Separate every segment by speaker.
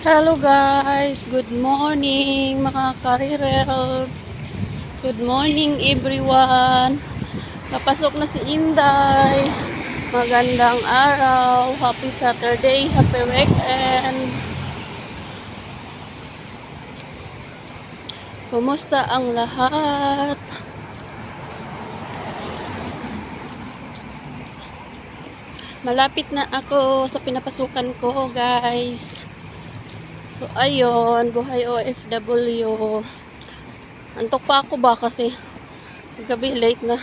Speaker 1: Hello guys, good morning mga karirels. Good morning everyone. Papasok na si Inday. Magandang araw. Happy Saturday, happy weekend. Kumusta ang lahat? Malapit na ako sa pinapasukan ko guys. So, ayun, buhay OFW. Antok pa ako ba kasi gabi late na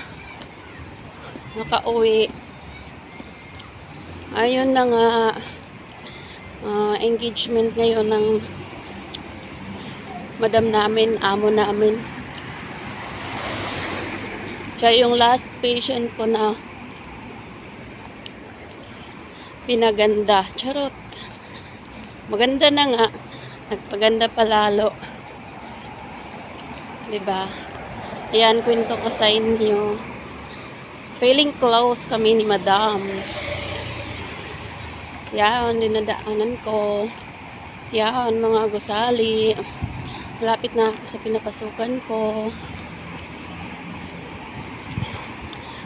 Speaker 1: nakauwi. Ayun na nga, engagement ngayon ng madam namin, amo namin. Siya yung last patient ko na pinaganda. Charot. Maganda na nga. Nagpaganda palalo. Diba? Ayan, kwento ko sa inyo. Feeling close kami ni madam. Yan, dinadaanan ko. Yan, mga gusali. Malapit na ako sa pinapasukan ko.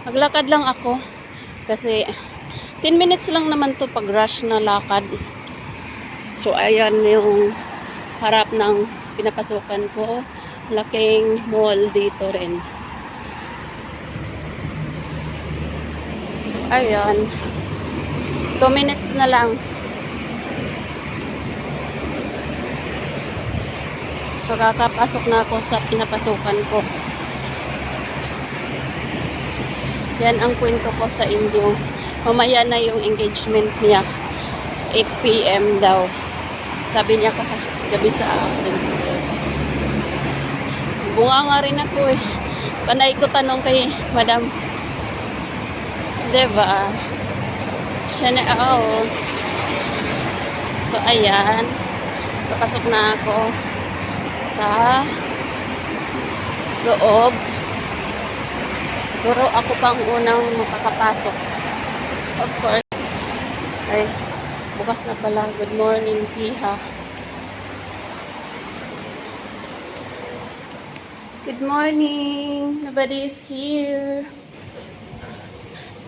Speaker 1: Maglakad lang ako. Kasi 10 minutes lang naman to pag rush na lakad. So, ayan yung harap ng pinapasukan ko. Laking mall dito rin. So, ayan. 2 minutes na lang. So, kakapasok na ako sa pinapasukan ko. Yan ang kwento ko sa inyo. Mamaya na yung engagement niya. 8 PM daw. Sabi niya gabi sa akin. Bunga nga rin ako eh. Panay ko tanong kay madam. Diba? Siya na ako. So, ayan. Papasok na ako sa loob. Siguro ako pang unang makakapasok. Of course. Ay, bukas na pala. Good morning, Siha. Good morning. Nobody is here.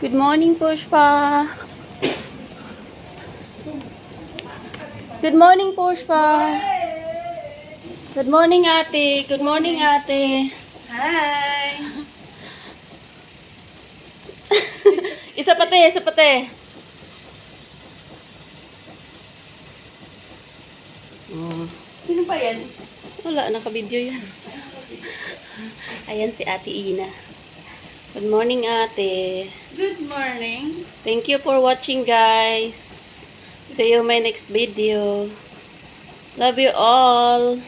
Speaker 1: Good morning, Pushpa. Good morning, Pushpa. Good morning, ate. Good morning, ate.
Speaker 2: Hi!
Speaker 1: Isa pati, isa pati.
Speaker 2: Sino pa yan?
Speaker 1: Wala, naka-video yan. Ayan si Ate Ina. Good morning, ate.
Speaker 2: Good morning.
Speaker 1: Thank you for watching, guys. See you in my next video. Love you all.